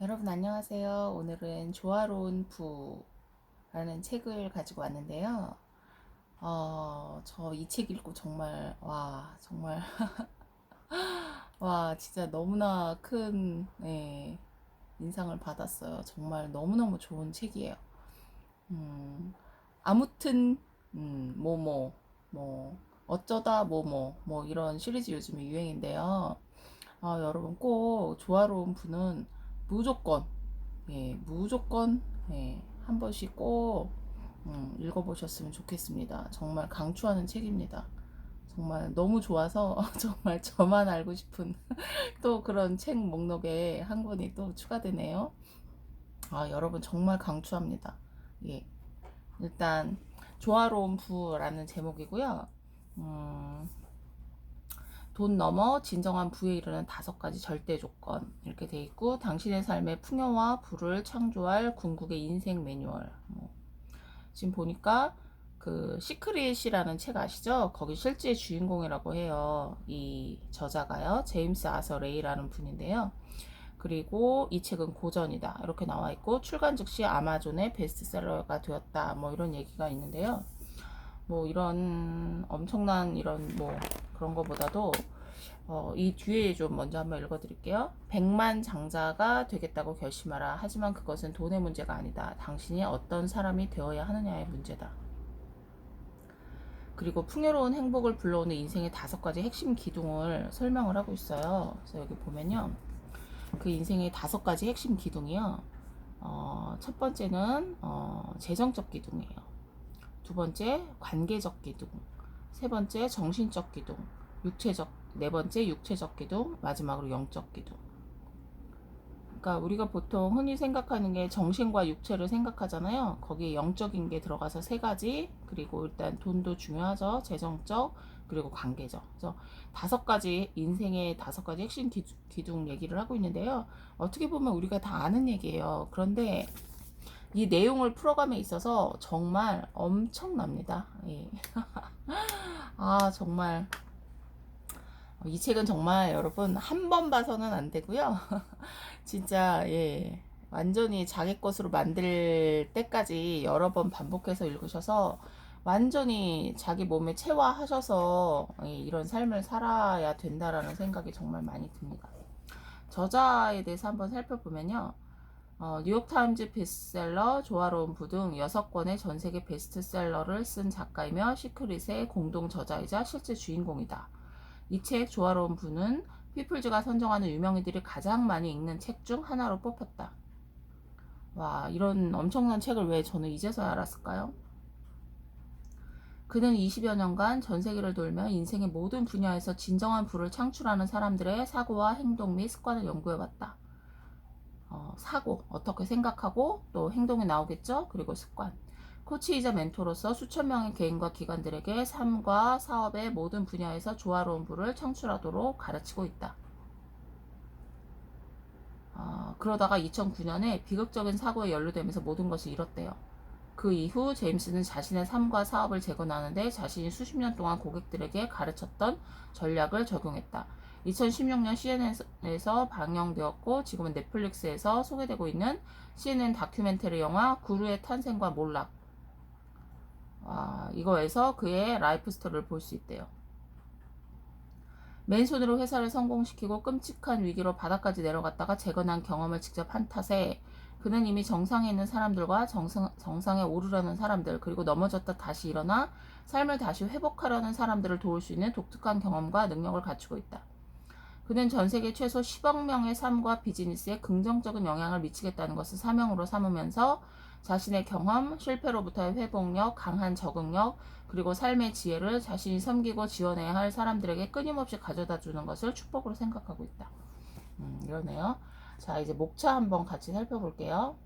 여러분 안녕하세요. 오늘은 조화로운 부라는 책을 가지고 왔는데요. 저 이 책 읽고 정말 정말 진짜 너무나 큰 인상을 받았어요. 정말 너무너무 좋은 책이에요. 아무튼 뭐 어쩌다 뭐 이런 시리즈 요즘에 유행인데요. 여러분 꼭 조화로운 부는 무조건 무조건 한 번씩 꼭 읽어보셨으면 좋겠습니다. 정말 강추하는 책입니다. 정말 너무 좋아서 정말 저만 알고 싶은 또 그런 책 목록에 한 권이 또 추가되네요. 여러분 정말 강추합니다. 예, 일단 조화로운 부라는 제목이고요. 음, 돈 넘어 진정한 부에 이르는 5가지 절대 조건 이렇게 돼 있고 당신의 삶의 풍요와 부를 창조할 궁극의 인생 매뉴얼. 지금 보니까 그 시크릿이라는 책 아시죠? 거기 실제 주인공이라고 해요. 이 저자가요. 제임스 아서 레이라는 분인데요. 그리고 이 책은 고전이다. 이렇게 나와 있고 출간 즉시 아마존의 베스트셀러가 되었다. 뭐 이런 얘기가 있는데요. 뭐 이런 엄청난 이런 뭐 그런 거보다도 이 뒤에 좀 먼저 한번 읽어드릴게요. 100만 장자가 되겠다고 결심하라. 하지만 그것은 돈의 문제가 아니다. 당신이 어떤 사람이 되어야 하느냐의 문제다. 그리고 풍요로운 행복을 불러오는 인생의 5가지 핵심 기둥을 설명을 하고 있어요. 그래서 여기 보면요. 그 인생의 5가지 핵심 기둥이요. 첫 번째는 재정적 기둥이에요. 두 번째 관계적 기둥. 세 번째 정신적 기둥. 네 번째 육체적 기둥. 마지막으로 영적 기둥. 그러니까 우리가 보통 흔히 생각하는 게 정신과 육체를 생각하잖아요. 거기에 영적인 게 들어가서 3가지. 그리고 일단 돈도 중요하죠. 재정적 그리고 관계적. 그래서 5가지 인생의 5가지 핵심 기둥 얘기를 하고 있는데요. 어떻게 보면 우리가 다 아는 얘기예요. 그런데 이 내용을 풀어감에 있어서 정말 엄청납니다. 예. 정말 이 책은 정말 여러분 한 번 봐서는 안 되고요. 진짜 완전히 자기 것으로 만들 때까지 여러 번 반복해서 읽으셔서 완전히 자기 몸에 체화하셔서 이런 삶을 살아야 된다라는 생각이 정말 많이 듭니다. 저자에 대해서 한번 살펴보면요. 뉴욕타임즈 베스트셀러, 조화로운 부 등 6권의 전세계 베스트셀러를 쓴 작가이며 시크릿의 공동 저자이자 실제 주인공이다. 이 책 조화로운 부는 피플즈가 선정하는 유명인들이 가장 많이 읽는 책 중 하나로 뽑혔다. 이런 엄청난 책을 왜 저는 이제서야 알았을까요? 그는 20여 년간 전 세계를 돌며 인생의 모든 분야에서 진정한 부를 창출하는 사람들의 사고와 행동 및 습관을 연구해왔다. 사고, 어떻게 생각하고 또 행동이 나오겠죠? 그리고 습관. 코치이자 멘토로서 수천 명의 개인과 기관들에게 삶과 사업의 모든 분야에서 조화로운 부를 창출하도록 가르치고 있다. 그러다가 2009년에 비극적인 사고에 연루되면서 모든 것을 잃었대요. 그 이후 제임스는 자신의 삶과 사업을 재건하는데 자신이 수십 년 동안 고객들에게 가르쳤던 전략을 적용했다. 2016년 CNN에서 방영되었고 지금은 넷플릭스에서 소개되고 있는 CNN 다큐멘터리 영화 구루의 탄생과 몰락. 이거에서 그의 라이프 스토리를 볼 수 있대요. 맨손으로 회사를 성공시키고 끔찍한 위기로 바닥까지 내려갔다가 재건한 경험을 직접 한 탓에 그는 이미 정상에 있는 사람들과 정상에 오르려는 사람들 그리고 넘어졌다 다시 일어나 삶을 다시 회복하려는 사람들을 도울 수 있는 독특한 경험과 능력을 갖추고 있다. 그는 전 세계 최소 10억 명의 삶과 비즈니스에 긍정적인 영향을 미치겠다는 것을 사명으로 삼으면서 자신의 경험, 실패로부터의 회복력, 강한 적응력, 그리고 삶의 지혜를 자신이 섬기고 지원해야 할 사람들에게 끊임없이 가져다 주는 것을 축복으로 생각하고 있다. 이러네요. 자, 이제 목차 한번 같이 살펴볼게요.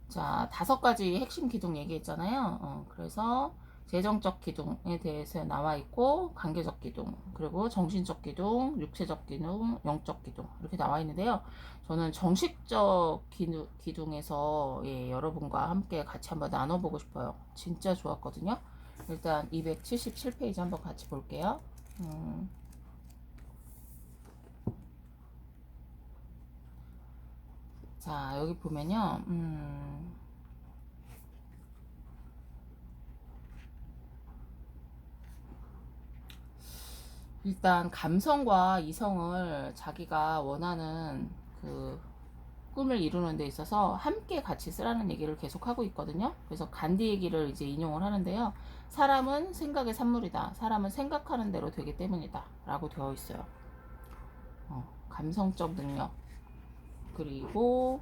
자, 5가지 핵심 기둥 얘기했잖아요. 그래서 재정적 기둥에 대해서 나와 있고 관계적 기둥, 그리고 정신적 기둥, 육체적 기둥, 영적 기둥 이렇게 나와 있는데요. 저는 정식적 기둥에서 여러분과 함께 같이 한번 나눠보고 싶어요. 진짜 좋았거든요. 일단 277페이지 한번 같이 볼게요. 자, 여기 보면요. 일단 감성과 이성을 자기가 원하는 그 꿈을 이루는 데 있어서 함께 같이 쓰라는 얘기를 계속 하고 있거든요. 그래서 간디 얘기를 이제 인용을 하는데요. 사람은 생각의 산물이다. 사람은 생각하는 대로 되기 때문이다. 라고 되어 있어요. 감성적 능력. 그리고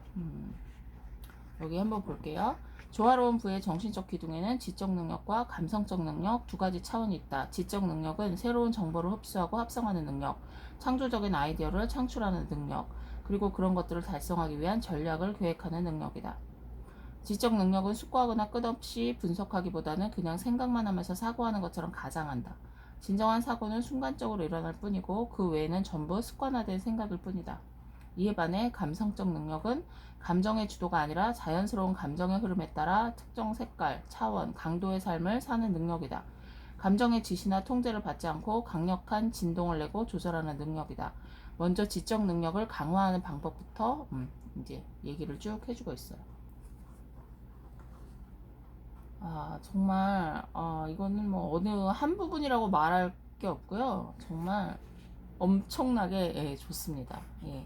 여기 한번 볼게요. 조화로운 부의 정신적 기둥에는 지적 능력과 감성적 능력 두 가지 차원이 있다. 지적 능력은 새로운 정보를 흡수하고 합성하는 능력, 창조적인 아이디어를 창출하는 능력, 그리고 그런 것들을 달성하기 위한 전략을 계획하는 능력이다. 지적 능력은 숙고하거나 끝없이 분석하기보다는 그냥 생각만 하면서 사고하는 것처럼 가장한다. 진정한 사고는 순간적으로 일어날 뿐이고 그 외에는 전부 습관화된 생각일 뿐이다. 이에 반해 감성적 능력은 감정의 주도가 아니라 자연스러운 감정의 흐름에 따라 특정 색깔, 차원, 강도의 삶을 사는 능력이다. 감정의 지시나 통제를 받지 않고 강력한 진동을 내고 조절하는 능력이다. 먼저 지적 능력을 강화하는 방법부터 이제 얘기를 쭉 해주고 있어요. 정말 이거는 뭐 어느 한 부분이라고 말할 게 없고요. 정말 엄청나게 좋습니다. 예.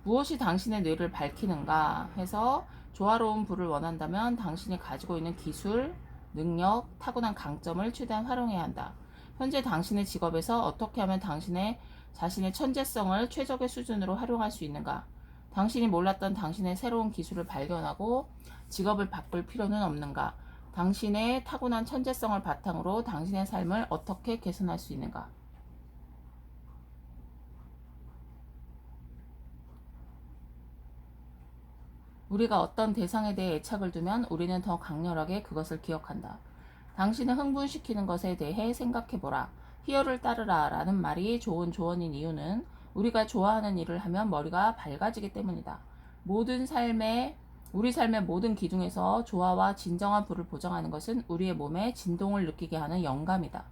무엇이 당신의 뇌를 밝히는가 해서 조화로운 부를 원한다면 당신이 가지고 있는 기술, 능력, 타고난 강점을 최대한 활용해야 한다. 현재 당신의 직업에서 어떻게 하면 당신의 자신의 천재성을 최적의 수준으로 활용할 수 있는가? 당신이 몰랐던 당신의 새로운 기술을 발견하고 직업을 바꿀 필요는 없는가? 당신의 타고난 천재성을 바탕으로 당신의 삶을 어떻게 개선할 수 있는가? 우리가 어떤 대상에 대해 애착을 두면 우리는 더 강렬하게 그것을 기억한다. 당신을 흥분시키는 것에 대해 생각해보라. 희열을 따르라 라는 말이 좋은 조언인 이유는 우리가 좋아하는 일을 하면 머리가 밝아지기 때문이다. 우리 삶의 모든 기둥에서 조화와 진정한 부를 보장하는 것은 우리의 몸에 진동을 느끼게 하는 영감이다.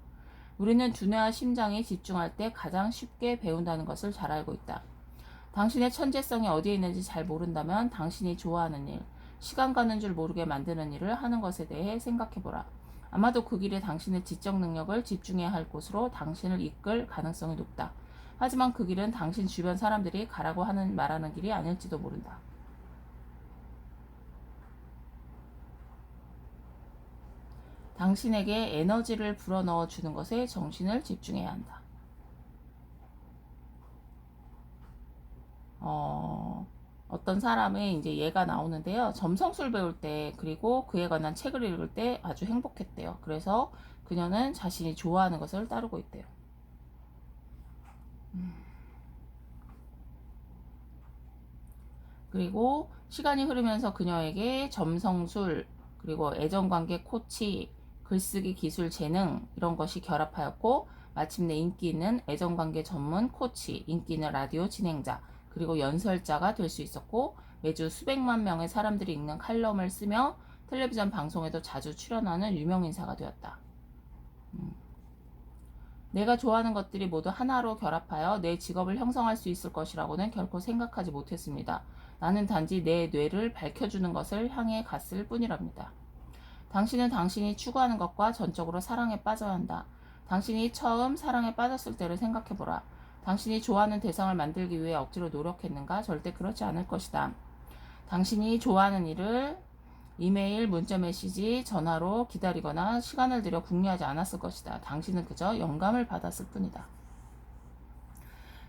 우리는 두뇌와 심장이 집중할 때 가장 쉽게 배운다는 것을 잘 알고 있다. 당신의 천재성이 어디에 있는지 잘 모른다면 당신이 좋아하는 일, 시간 가는 줄 모르게 만드는 일을 하는 것에 대해 생각해보라. 아마도 그 길에 당신의 지적 능력을 집중해야 할 곳으로 당신을 이끌 가능성이 높다. 하지만 그 길은 당신 주변 사람들이 가라고 말하는 길이 아닐지도 모른다. 당신에게 에너지를 불어넣어 주는 것에 정신을 집중해야 한다. 어떤 사람의 이제 예가 나오는데요. 점성술 배울 때 그리고 그에 관한 책을 읽을 때 아주 행복했대요. 그래서 그녀는 자신이 좋아하는 것을 따르고 있대요. 그리고 시간이 흐르면서 그녀에게 점성술 그리고 애정관계 코치 글쓰기 기술 재능 이런 것이 결합하였고 마침내 인기 있는 애정관계 전문 코치 인기 있는 라디오 진행자 그리고 연설자가 될 수 있었고 매주 수백만 명의 사람들이 읽는 칼럼을 쓰며 텔레비전 방송에도 자주 출연하는 유명인사가 되었다. 내가 좋아하는 것들이 모두 하나로 결합하여 내 직업을 형성할 수 있을 것이라고는 결코 생각하지 못했습니다. 나는 단지 내 뇌를 밝혀주는 것을 향해 갔을 뿐이랍니다. 당신은 당신이 추구하는 것과 전적으로 사랑에 빠져야 한다. 당신이 처음 사랑에 빠졌을 때를 생각해보라. 당신이 좋아하는 대상을 만들기 위해 억지로 노력했는가? 절대 그렇지 않을 것이다. 당신이 좋아하는 일을 이메일, 문자메시지, 전화로 기다리거나 시간을 들여 궁리하지 않았을 것이다. 당신은 그저 영감을 받았을 뿐이다.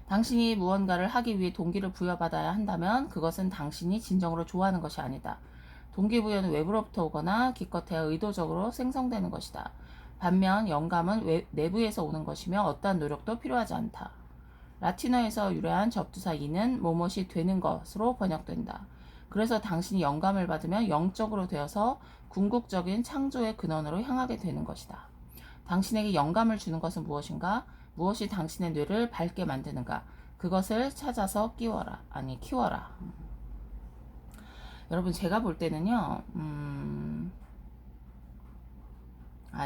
당신이 무언가를 하기 위해 동기를 부여받아야 한다면 그것은 당신이 진정으로 좋아하는 것이 아니다. 동기부여는 외부로부터 오거나 기껏해야 의도적으로 생성되는 것이다. 반면 영감은 내부에서 오는 것이며 어떠한 노력도 필요하지 않다. 라틴어에서 유래한 접두사 이는 뭐뭇이 되는 것으로 번역된다. 그래서 당신이 영감을 받으면 영적으로 되어서 궁극적인 창조의 근원으로 향하게 되는 것이다. 당신에게 영감을 주는 것은 무엇인가? 무엇이 당신의 뇌를 밝게 만드는가? 그것을 찾아서 키워라. 여러분 제가 볼 때는요.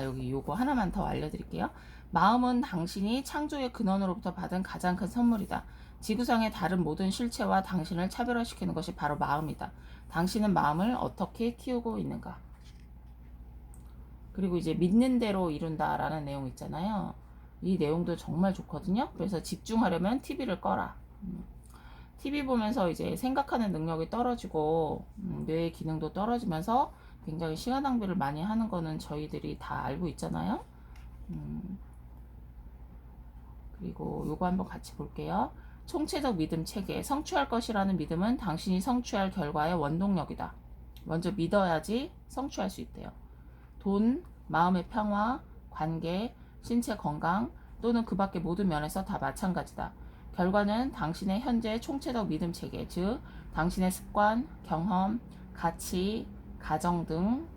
여기 요거 하나만 더 알려드릴게요. 마음은 당신이 창조의 근원으로부터 받은 가장 큰 선물이다. 지구상의 다른 모든 실체와 당신을 차별화시키는 것이 바로 마음이다. 당신은 마음을 어떻게 키우고 있는가? 그리고 이제 믿는 대로 이룬다라는 내용 있잖아요. 이 내용도 정말 좋거든요. 그래서 집중하려면 TV를 꺼라. TV 보면서 이제 생각하는 능력이 떨어지고 뇌의 기능도 떨어지면서 굉장히 시간 낭비를 많이 하는 거는 저희들이 다 알고 있잖아요. 그리고 요거 한번 같이 볼게요. 총체적 믿음 체계. 성취할 것이라는 믿음은 당신이 성취할 결과의 원동력이다. 먼저 믿어야지 성취할 수 있대요. 돈, 마음의 평화, 관계, 신체 건강 또는 그 밖의 모든 면에서 다 마찬가지다. 결과는 당신의 현재 총체적 믿음 체계, 즉 당신의 습관, 경험, 가치, 가정 등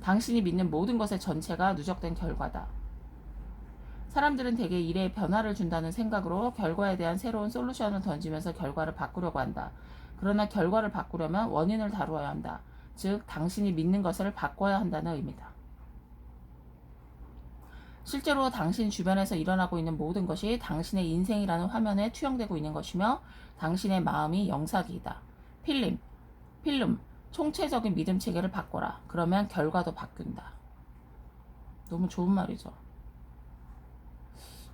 당신이 믿는 모든 것의 전체가 누적된 결과다. 사람들은 대개 일에 변화를 준다는 생각으로 결과에 대한 새로운 솔루션을 던지면서 결과를 바꾸려고 한다. 그러나 결과를 바꾸려면 원인을 다루어야 한다. 즉 당신이 믿는 것을 바꿔야 한다는 의미다. 실제로 당신 주변에서 일어나고 있는 모든 것이 당신의 인생이라는 화면에 투영되고 있는 것이며 당신의 마음이 영상이다. 필름, 총체적인 믿음 체계를 바꿔라. 그러면 결과도 바뀐다. 너무 좋은 말이죠.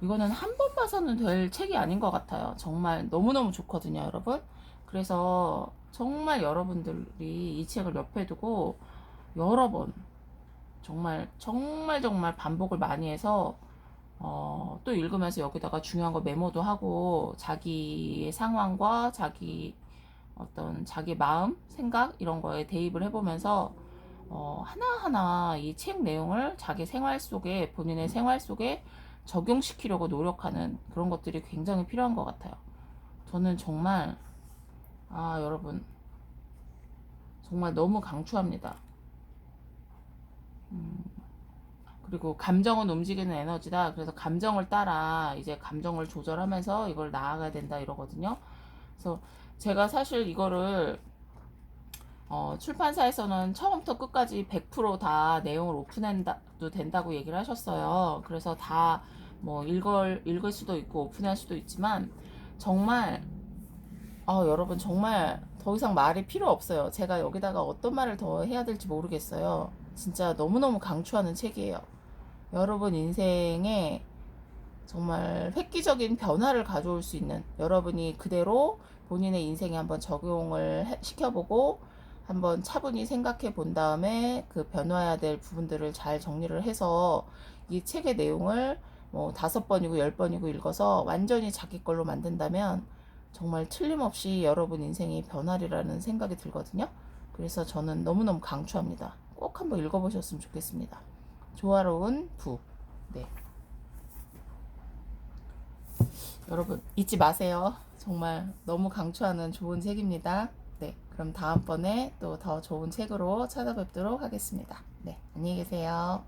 이거는 한 번 봐서는 될 책이 아닌 것 같아요. 정말 너무너무 좋거든요, 여러분. 그래서 정말 여러분들이 이 책을 옆에 두고 여러 번 정말 반복을 많이 해서 또 읽으면서 여기다가 중요한 거 메모도 하고 자기의 상황과 자기 마음, 생각 이런 거에 대입을 해보면서 하나하나 이 책 내용을 자기 생활 속에 본인의 생활 속에 적용시키려고 노력하는 그런 것들이 굉장히 필요한 것 같아요. 저는 정말 여러분 정말 너무 강추합니다. 그리고 감정은 움직이는 에너지다. 그래서 감정을 따라 이제 감정을 조절하면서 이걸 나아가야 된다 이러거든요. 그래서 제가 사실 이거를 출판사에서는 처음부터 끝까지 100%다 내용을 오픈해도 된다고 얘기를 하셨어요. 그래서 다 뭐 읽을 수도 있고 오픈할 수도 있지만 정말 여러분 정말 더 이상 말이 필요 없어요. 제가 여기다가 어떤 말을 더 해야 될지 모르겠어요. 진짜 너무너무 강추하는 책이에요. 여러분 인생에 정말 획기적인 변화를 가져올 수 있는 여러분이 그대로 본인의 인생에 한번 적용을 시켜보고 한번 차분히 생각해 본 다음에 그 변화해야 될 부분들을 잘 정리를 해서 이 책의 내용을 뭐 5번이고 10번이고 읽어서 완전히 자기 걸로 만든다면 정말 틀림없이 여러분 인생이 변하리라는 생각이 들거든요. 그래서 저는 너무너무 강추합니다. 꼭 한번 읽어보셨으면 좋겠습니다. 조화로운 부. 네. 여러분 잊지 마세요. 정말 너무 강추하는 좋은 책입니다. 네. 그럼 다음번에 또 더 좋은 책으로 찾아뵙도록 하겠습니다. 네. 안녕히 계세요.